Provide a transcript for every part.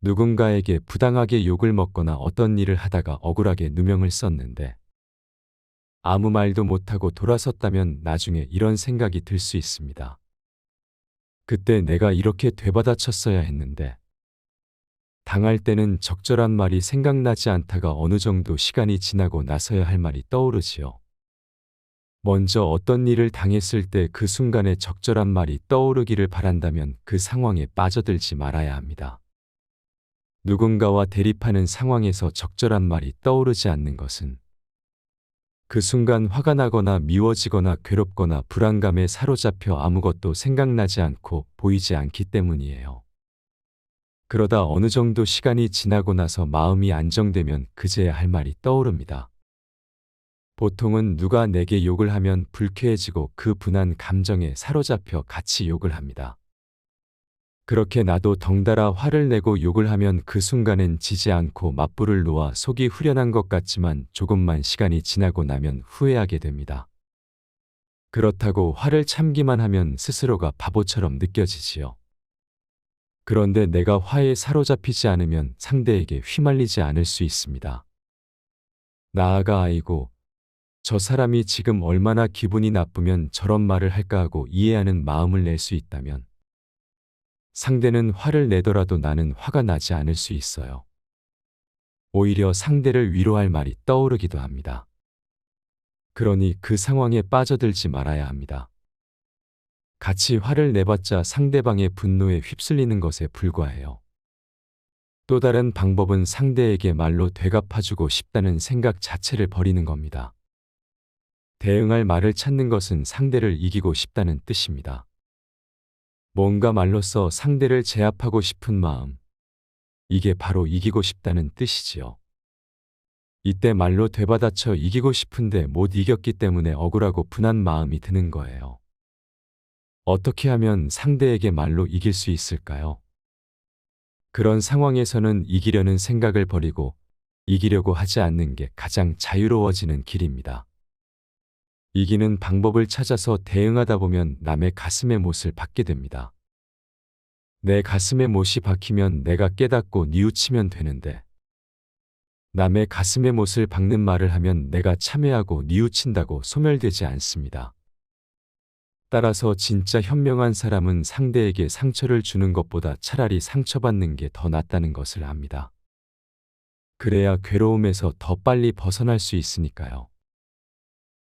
누군가에게 부당하게 욕을 먹거나 어떤 일을 하다가 억울하게 누명을 썼는데 아무 말도 못하고 돌아섰다면 나중에 이런 생각이 들 수 있습니다. 그때 내가 이렇게 되받아쳤어야 했는데 당할 때는 적절한 말이 생각나지 않다가 어느 정도 시간이 지나고 나서야 할 말이 떠오르지요. 먼저 어떤 일을 당했을 때 그 순간에 적절한 말이 떠오르기를 바란다면 그 상황에 빠져들지 말아야 합니다. 누군가와 대립하는 상황에서 적절한 말이 떠오르지 않는 것은 그 순간 화가 나거나 미워지거나 괴롭거나 불안감에 사로잡혀 아무것도 생각나지 않고 보이지 않기 때문이에요. 그러다 어느 정도 시간이 지나고 나서 마음이 안정되면 그제야 할 말이 떠오릅니다. 보통은 누가 내게 욕을 하면 불쾌해지고 그 분한 감정에 사로잡혀 같이 욕을 합니다. 그렇게 나도 덩달아 화를 내고 욕을 하면 그 순간엔 지지 않고 맞불을 놓아 속이 후련한 것 같지만 조금만 시간이 지나고 나면 후회하게 됩니다. 그렇다고 화를 참기만 하면 스스로가 바보처럼 느껴지지요. 그런데 내가 화에 사로잡히지 않으면 상대에게 휘말리지 않을 수 있습니다. 나아가 아이고, 저 사람이 지금 얼마나 기분이 나쁘면 저런 말을 할까 하고 이해하는 마음을 낼 수 있다면 상대는 화를 내더라도 나는 화가 나지 않을 수 있어요. 오히려 상대를 위로할 말이 떠오르기도 합니다. 그러니 그 상황에 빠져들지 말아야 합니다. 같이 화를 내봤자 상대방의 분노에 휩쓸리는 것에 불과해요. 또 다른 방법은 상대에게 말로 되갚아주고 싶다는 생각 자체를 버리는 겁니다. 대응할 말을 찾는 것은 상대를 이기고 싶다는 뜻입니다. 뭔가 말로써 상대를 제압하고 싶은 마음, 이게 바로 이기고 싶다는 뜻이지요. 이때 말로 되받아쳐 이기고 싶은데 못 이겼기 때문에 억울하고 분한 마음이 드는 거예요. 어떻게 하면 상대에게 말로 이길 수 있을까요? 그런 상황에서는 이기려는 생각을 버리고 이기려고 하지 않는 게 가장 자유로워지는 길입니다. 이기는 방법을 찾아서 대응하다 보면 남의 가슴의 못을 박게 됩니다. 내 가슴에 못이 박히면 내가 깨닫고 뉘우치면 되는데 남의 가슴에 못을 박는 말을 하면 내가 참회하고 뉘우친다고 소멸되지 않습니다. 따라서 진짜 현명한 사람은 상대에게 상처를 주는 것보다 차라리 상처받는 게 더 낫다는 것을 압니다. 그래야 괴로움에서 더 빨리 벗어날 수 있으니까요.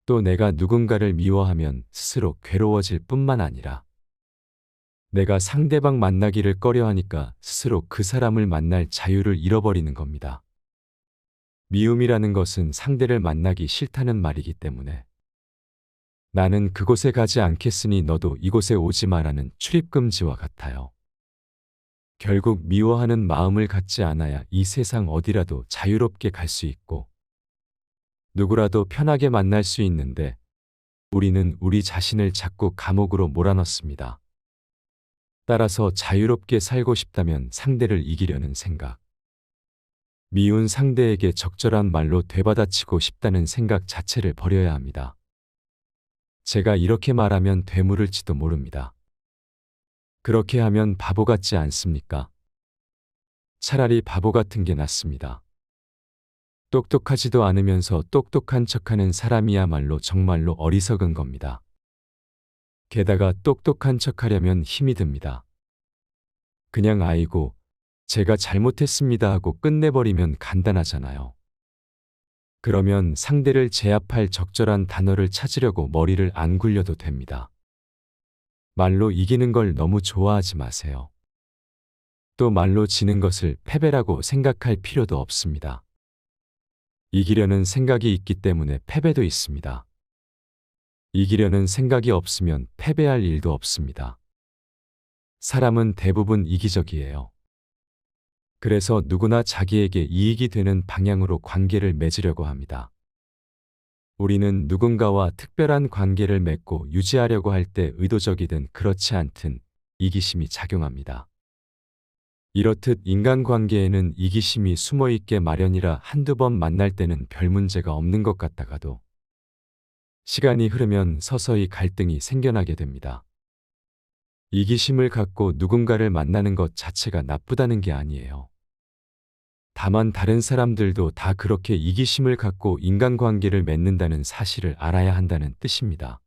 또 내가 누군가를 미워하면 스스로 괴로워질 뿐만 아니라 내가 상대방 만나기를 꺼려하니까 스스로 그 사람을 만날 자유를 잃어버리는 겁니다. 미움이라는 것은 상대를 만나기 싫다는 말이기 때문에 나는 그곳에 가지 않겠으니 너도 이곳에 오지 마라는 출입금지와 같아요. 결국 미워하는 마음을 갖지 않아야 이 세상 어디라도 자유롭게 갈 수 있고 누구라도 편하게 만날 수 있는데 우리는 우리 자신을 자꾸 감옥으로 몰아넣습니다. 따라서 자유롭게 살고 싶다면 상대를 이기려는 생각, 미운 상대에게 적절한 말로 되받아치고 싶다는 생각 자체를 버려야 합니다. 제가 이렇게 말하면 되물을지도 모릅니다. 그렇게 하면 바보 같지 않습니까? 차라리 바보 같은 게 낫습니다. 똑똑하지도 않으면서 똑똑한 척하는 사람이야말로 정말로 어리석은 겁니다. 게다가 똑똑한 척하려면 힘이 듭니다. 그냥 아이고, 제가 잘못했습니다 하고 끝내버리면 간단하잖아요. 그러면 상대를 제압할 적절한 단어를 찾으려고 머리를 안 굴려도 됩니다. 말로 이기는 걸 너무 좋아하지 마세요. 또 말로 지는 것을 패배라고 생각할 필요도 없습니다. 이기려는 생각이 있기 때문에 패배도 있습니다. 이기려는 생각이 없으면 패배할 일도 없습니다. 사람은 대부분 이기적이에요. 그래서 누구나 자기에게 이익이 되는 방향으로 관계를 맺으려고 합니다. 우리는 누군가와 특별한 관계를 맺고 유지하려고 할 때 의도적이든 그렇지 않든 이기심이 작용합니다. 이렇듯 인간관계에는 이기심이 숨어있게 마련이라 한두 번 만날 때는 별 문제가 없는 것 같다가도 시간이 흐르면 서서히 갈등이 생겨나게 됩니다. 이기심을 갖고 누군가를 만나는 것 자체가 나쁘다는 게 아니에요. 다만 다른 사람들도 다 그렇게 이기심을 갖고 인간관계를 맺는다는 사실을 알아야 한다는 뜻입니다.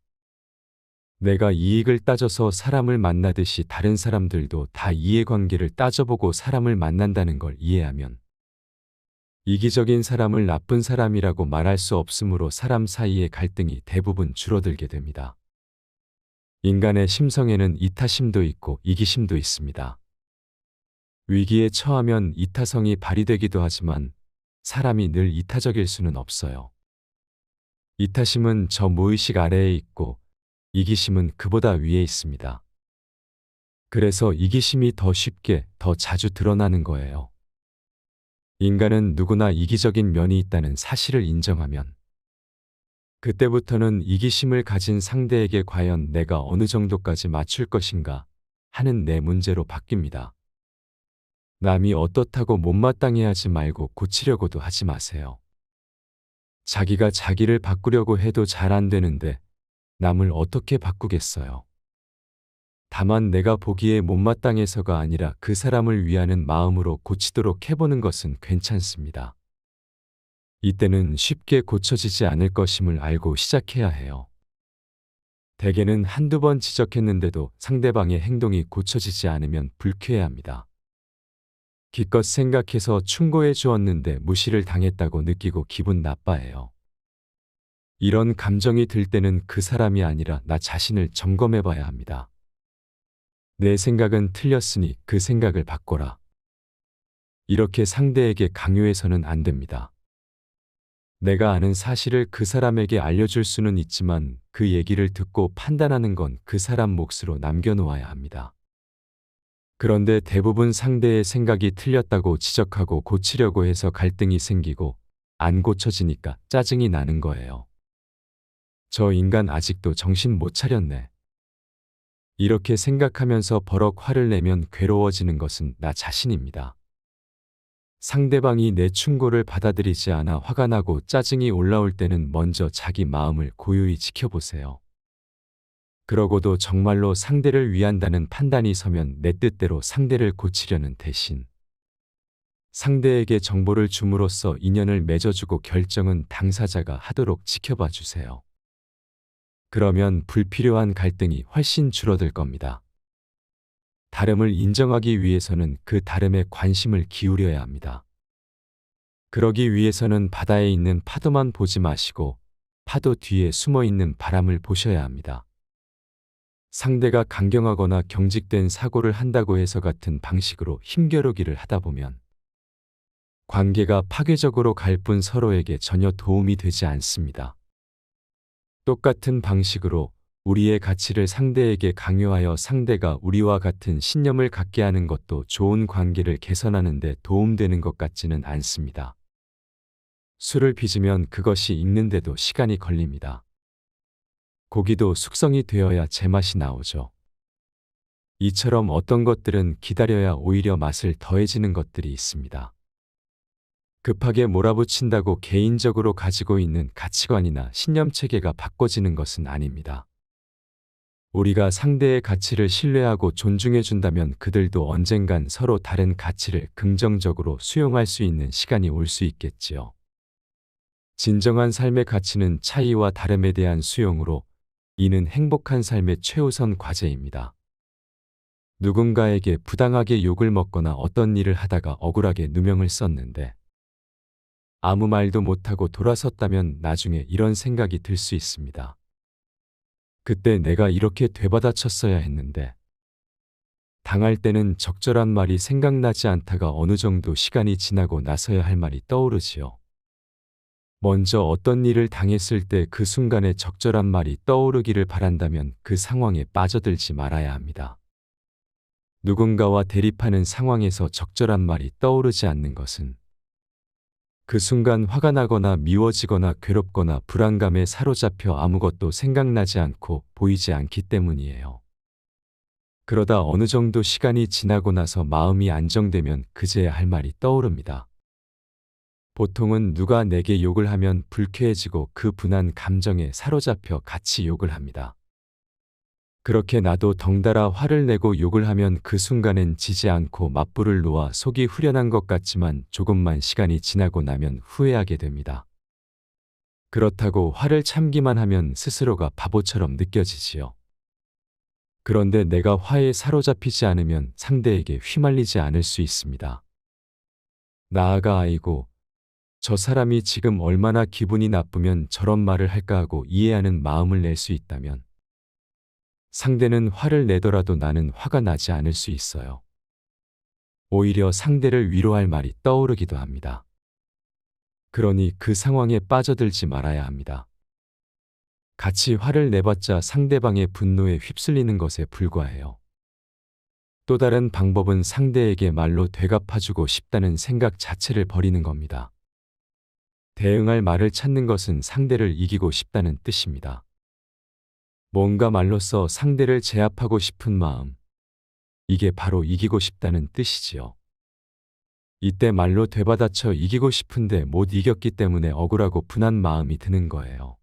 내가 이익을 따져서 사람을 만나듯이 다른 사람들도 다 이해관계를 따져보고 사람을 만난다는 걸 이해하면 이기적인 사람을 나쁜 사람이라고 말할 수 없으므로 사람 사이의 갈등이 대부분 줄어들게 됩니다. 인간의 심성에는 이타심도 있고 이기심도 있습니다. 위기에 처하면 이타성이 발휘되기도 하지만 사람이 늘 이타적일 수는 없어요. 이타심은 저 무의식 아래에 있고 이기심은 그보다 위에 있습니다. 그래서 이기심이 더 쉽게, 더 자주 드러나는 거예요. 인간은 누구나 이기적인 면이 있다는 사실을 인정하면 그때부터는 이기심을 가진 상대에게 과연 내가 어느 정도까지 맞출 것인가 하는 내 문제로 바뀝니다. 남이 어떻다고 못마땅해하지 말고 고치려고도 하지 마세요. 자기가 자기를 바꾸려고 해도 잘 안 되는데 남을 어떻게 바꾸겠어요. 다만 내가 보기에 못마땅해서가 아니라 그 사람을 위하는 마음으로 고치도록 해보는 것은 괜찮습니다. 이때는 쉽게 고쳐지지 않을 것임을 알고 시작해야 해요. 대개는 한두 번 지적했는데도 상대방의 행동이 고쳐지지 않으면 불쾌해합니다. 기껏 생각해서 충고해 주었는데 무시를 당했다고 느끼고 기분 나빠해요. 이런 감정이 들 때는 그 사람이 아니라 나 자신을 점검해 봐야 합니다. 내 생각은 틀렸으니 그 생각을 바꿔라. 이렇게 상대에게 강요해서는 안 됩니다. 내가 아는 사실을 그 사람에게 알려줄 수는 있지만 그 얘기를 듣고 판단하는 건 그 사람 몫으로 남겨놓아야 합니다. 그런데 대부분 상대의 생각이 틀렸다고 지적하고 고치려고 해서 갈등이 생기고 안 고쳐지니까 짜증이 나는 거예요. 저 인간 아직도 정신 못 차렸네. 이렇게 생각하면서 버럭 화를 내면 괴로워지는 것은 나 자신입니다. 상대방이 내 충고를 받아들이지 않아 화가 나고 짜증이 올라올 때는 먼저 자기 마음을 고요히 지켜보세요. 그러고도 정말로 상대를 위한다는 판단이 서면 내 뜻대로 상대를 고치려는 대신 상대에게 정보를 줌으로써 인연을 맺어주고 결정은 당사자가 하도록 지켜봐 주세요. 그러면 불필요한 갈등이 훨씬 줄어들 겁니다. 다름을 인정하기 위해서는 그 다름에 관심을 기울여야 합니다. 그러기 위해서는 바다에 있는 파도만 보지 마시고 파도 뒤에 숨어 있는 바람을 보셔야 합니다. 상대가 강경하거나 경직된 사고를 한다고 해서 같은 방식으로 힘겨루기를 하다 보면 관계가 파괴적으로 갈 뿐 서로에게 전혀 도움이 되지 않습니다. 똑같은 방식으로 우리의 가치를 상대에게 강요하여 상대가 우리와 같은 신념을 갖게 하는 것도 좋은 관계를 개선하는 데 도움되는 것 같지는 않습니다. 술을 빚으면 그것이 익는데도 시간이 걸립니다. 고기도 숙성이 되어야 제맛이 나오죠. 이처럼 어떤 것들은 기다려야 오히려 맛을 더해지는 것들이 있습니다. 급하게 몰아붙인다고 개인적으로 가지고 있는 가치관이나 신념체계가 바꿔지는 것은 아닙니다. 우리가 상대의 가치를 신뢰하고 존중해준다면 그들도 언젠간 서로 다른 가치를 긍정적으로 수용할 수 있는 시간이 올 수 있겠지요. 진정한 삶의 가치는 차이와 다름에 대한 수용으로 이는 행복한 삶의 최우선 과제입니다. 누군가에게 부당하게 욕을 먹거나 어떤 일을 하다가 억울하게 누명을 썼는데 아무 말도 못하고 돌아섰다면 나중에 이런 생각이 들 수 있습니다. 그때 내가 이렇게 되받아쳤어야 했는데 당할 때는 적절한 말이 생각나지 않다가 어느 정도 시간이 지나고 나서야 할 말이 떠오르지요. 먼저 어떤 일을 당했을 때 그 순간에 적절한 말이 떠오르기를 바란다면 그 상황에 빠져들지 말아야 합니다. 누군가와 대립하는 상황에서 적절한 말이 떠오르지 않는 것은 그 순간 화가 나거나 미워지거나 괴롭거나 불안감에 사로잡혀 아무것도 생각나지 않고 보이지 않기 때문이에요. 그러다 어느 정도 시간이 지나고 나서 마음이 안정되면 그제야 할 말이 떠오릅니다. 보통은 누가 내게 욕을 하면 불쾌해지고 그 분한 감정에 사로잡혀 같이 욕을 합니다. 그렇게 나도 덩달아 화를 내고 욕을 하면 그 순간엔 지지 않고 맞불을 놓아 속이 후련한 것 같지만 조금만 시간이 지나고 나면 후회하게 됩니다. 그렇다고 화를 참기만 하면 스스로가 바보처럼 느껴지지요. 그런데 내가 화에 사로잡히지 않으면 상대에게 휘말리지 않을 수 있습니다. 나아가 아이고, 저 사람이 지금 얼마나 기분이 나쁘면 저런 말을 할까 하고 이해하는 마음을 낼 수 있다면 상대는 화를 내더라도 나는 화가 나지 않을 수 있어요. 오히려 상대를 위로할 말이 떠오르기도 합니다. 그러니 그 상황에 빠져들지 말아야 합니다. 같이 화를 내봤자 상대방의 분노에 휩쓸리는 것에 불과해요. 또 다른 방법은 상대에게 말로 되갚아주고 싶다는 생각 자체를 버리는 겁니다. 대응할 말을 찾는 것은 상대를 이기고 싶다는 뜻입니다. 뭔가 말로써 상대를 제압하고 싶은 마음, 이게 바로 이기고 싶다는 뜻이지요. 이때 말로 되받아쳐 이기고 싶은데 못 이겼기 때문에 억울하고 분한 마음이 드는 거예요.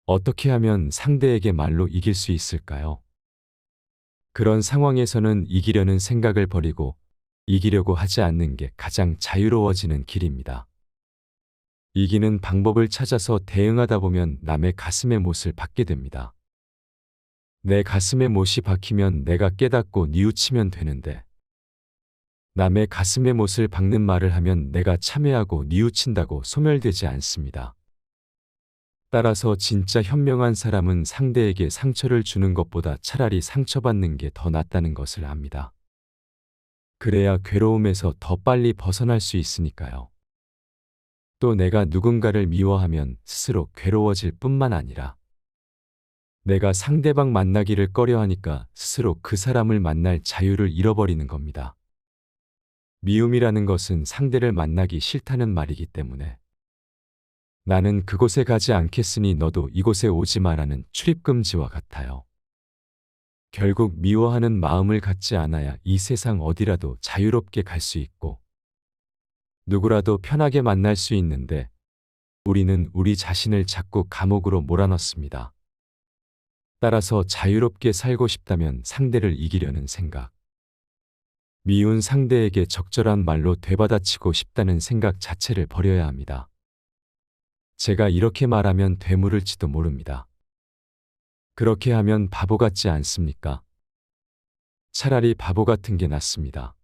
어떻게 하면 상대에게 말로 이길 수 있을까요? 그런 상황에서는 이기려는 생각을 버리고 이기려고 하지 않는 게 가장 자유로워지는 길입니다. 이기는 방법을 찾아서 대응하다 보면 남의 가슴에 못을 박게 됩니다. 내 가슴에 못이 박히면 내가 깨닫고 뉘우치면 되는데 남의 가슴에 못을 박는 말을 하면 내가 참회하고 뉘우친다고 소멸되지 않습니다. 따라서 진짜 현명한 사람은 상대에게 상처를 주는 것보다 차라리 상처받는 게 더 낫다는 것을 압니다. 그래야 괴로움에서 더 빨리 벗어날 수 있으니까요. 또 내가 누군가를 미워하면 스스로 괴로워질 뿐만 아니라 내가 상대방 만나기를 꺼려하니까 스스로 그 사람을 만날 자유를 잃어버리는 겁니다. 미움이라는 것은 상대를 만나기 싫다는 말이기 때문에 나는 그곳에 가지 않겠으니 너도 이곳에 오지 마라는 출입금지와 같아요. 결국 미워하는 마음을 갖지 않아야 이 세상 어디라도 자유롭게 갈 수 있고 누구라도 편하게 만날 수 있는데 우리는 우리 자신을 자꾸 감옥으로 몰아넣습니다. 따라서 자유롭게 살고 싶다면 상대를 이기려는 생각, 미운 상대에게 적절한 말로 되받아치고 싶다는 생각 자체를 버려야 합니다. 제가 이렇게 말하면 되물을지도 모릅니다. 그렇게 하면 바보 같지 않습니까? 차라리 바보 같은 게 낫습니다.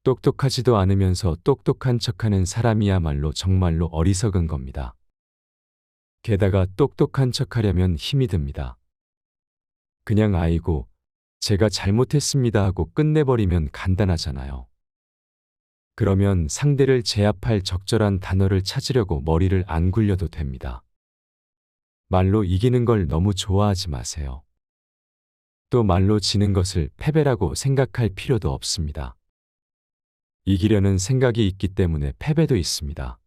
똑똑하지도 않으면서 똑똑한 척하는 사람이야말로 정말로 어리석은 겁니다. 게다가 똑똑한 척하려면 힘이 듭니다. 그냥 아이고, 제가 잘못했습니다 하고 끝내버리면 간단하잖아요. 그러면 상대를 제압할 적절한 단어를 찾으려고 머리를 안 굴려도 됩니다. 말로 이기는 걸 너무 좋아하지 마세요. 또 말로 지는 것을 패배라고 생각할 필요도 없습니다. 이기려는 생각이 있기 때문에 패배도 있습니다.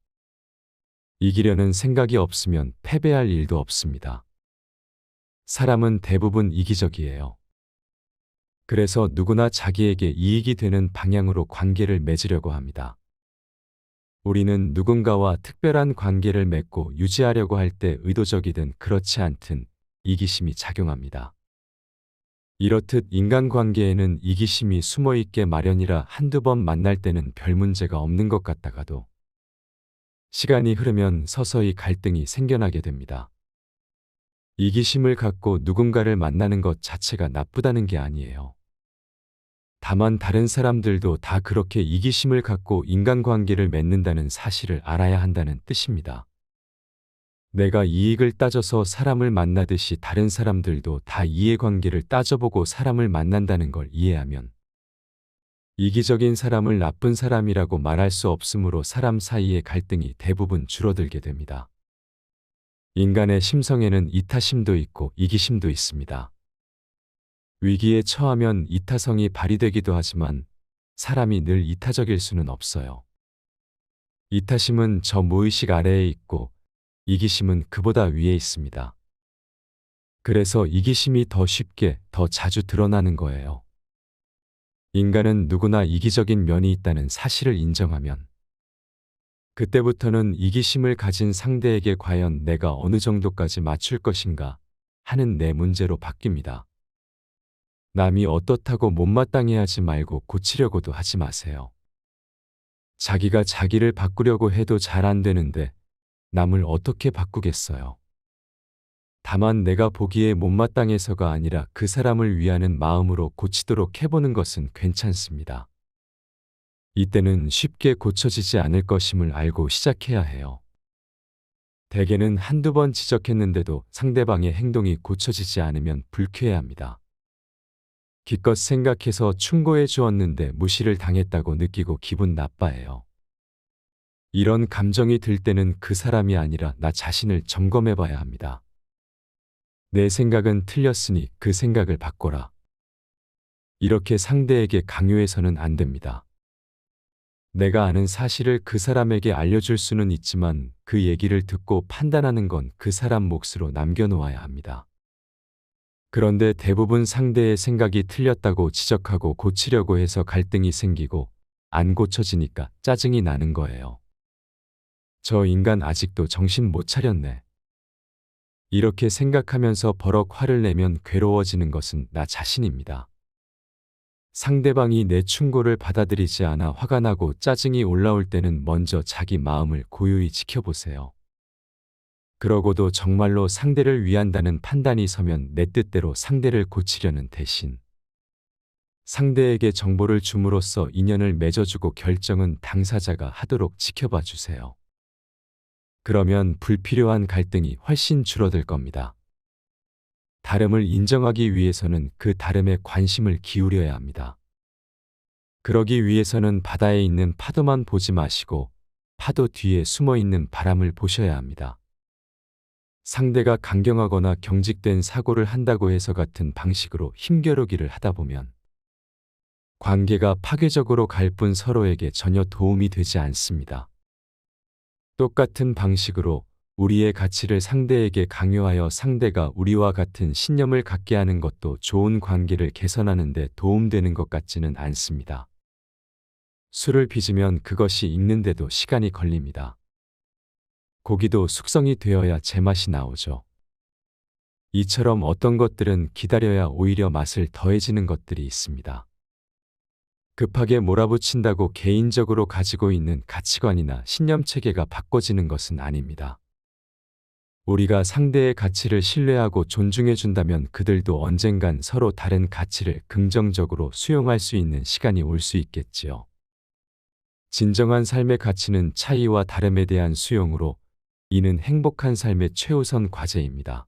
이기려는 생각이 없으면 패배할 일도 없습니다. 사람은 대부분 이기적이에요. 그래서 누구나 자기에게 이익이 되는 방향으로 관계를 맺으려고 합니다. 우리는 누군가와 특별한 관계를 맺고 유지하려고 할 때 의도적이든 그렇지 않든 이기심이 작용합니다. 이렇듯 인간관계에는 이기심이 숨어있게 마련이라 한두 번 만날 때는 별 문제가 없는 것 같다가도 시간이 흐르면 서서히 갈등이 생겨나게 됩니다. 이기심을 갖고 누군가를 만나는 것 자체가 나쁘다는 게 아니에요. 다만 다른 사람들도 다 그렇게 이기심을 갖고 인간관계를 맺는다는 사실을 알아야 한다는 뜻입니다. 내가 이익을 따져서 사람을 만나듯이 다른 사람들도 다 이해관계를 따져보고 사람을 만난다는 걸 이해하면 이기적인 사람을 나쁜 사람이라고 말할 수 없으므로 사람 사이의 갈등이 대부분 줄어들게 됩니다. 인간의 심성에는 이타심도 있고 이기심도 있습니다. 위기에 처하면 이타성이 발휘되기도 하지만 사람이 늘 이타적일 수는 없어요. 이타심은 저 무의식 아래에 있고 이기심은 그보다 위에 있습니다. 그래서 이기심이 더 쉽게, 더 자주 드러나는 거예요. 인간은 누구나 이기적인 면이 있다는 사실을 인정하면 그때부터는 이기심을 가진 상대에게 과연 내가 어느 정도까지 맞출 것인가 하는 내 문제로 바뀝니다. 남이 어떻다고 못마땅해하지 말고 고치려고도 하지 마세요. 자기가 자기를 바꾸려고 해도 잘 안 되는데 남을 어떻게 바꾸겠어요? 다만 내가 보기에 못마땅해서가 아니라 그 사람을 위하는 마음으로 고치도록 해보는 것은 괜찮습니다. 이때는 쉽게 고쳐지지 않을 것임을 알고 시작해야 해요. 대개는 한두 번 지적했는데도 상대방의 행동이 고쳐지지 않으면 불쾌해합니다. 기껏 생각해서 충고해 주었는데 무시를 당했다고 느끼고 기분 나빠해요. 이런 감정이 들 때는 그 사람이 아니라 나 자신을 점검해 봐야 합니다. 내 생각은 틀렸으니 그 생각을 바꿔라. 이렇게 상대에게 강요해서는 안 됩니다. 내가 아는 사실을 그 사람에게 알려줄 수는 있지만 그 얘기를 듣고 판단하는 건 그 사람 몫으로 남겨놓아야 합니다. 그런데 대부분 상대의 생각이 틀렸다고 지적하고 고치려고 해서 갈등이 생기고 안 고쳐지니까 짜증이 나는 거예요. 저 인간 아직도 정신 못 차렸네. 이렇게 생각하면서 버럭 화를 내면 괴로워지는 것은 나 자신입니다. 상대방이 내 충고를 받아들이지 않아 화가 나고 짜증이 올라올 때는 먼저 자기 마음을 고요히 지켜보세요. 그러고도 정말로 상대를 위한다는 판단이 서면 내 뜻대로 상대를 고치려는 대신 상대에게 정보를 줌으로써 인연을 맺어주고 결정은 당사자가 하도록 지켜봐 주세요. 그러면 불필요한 갈등이 훨씬 줄어들 겁니다. 다름을 인정하기 위해서는 그 다름에 관심을 기울여야 합니다. 그러기 위해서는 바다에 있는 파도만 보지 마시고 파도 뒤에 숨어 있는 바람을 보셔야 합니다. 상대가 강경하거나 경직된 사고를 한다고 해서 같은 방식으로 힘겨루기를 하다 보면 관계가 파괴적으로 갈 뿐 서로에게 전혀 도움이 되지 않습니다. 똑같은 방식으로 우리의 가치를 상대에게 강요하여 상대가 우리와 같은 신념을 갖게 하는 것도 좋은 관계를 개선하는 데 도움되는 것 같지는 않습니다. 술을 빚으면 그것이 익는데도 시간이 걸립니다. 고기도 숙성이 되어야 제맛이 나오죠. 이처럼 어떤 것들은 기다려야 오히려 맛을 더해지는 것들이 있습니다. 급하게 몰아붙인다고 개인적으로 가지고 있는 가치관이나 신념 체계가 바꿔지는 것은 아닙니다. 우리가 상대의 가치를 신뢰하고 존중해 준다면 그들도 언젠간 서로 다른 가치를 긍정적으로 수용할 수 있는 시간이 올 수 있겠지요. 진정한 삶의 가치는 차이와 다름에 대한 수용으로 이는 행복한 삶의 최우선 과제입니다.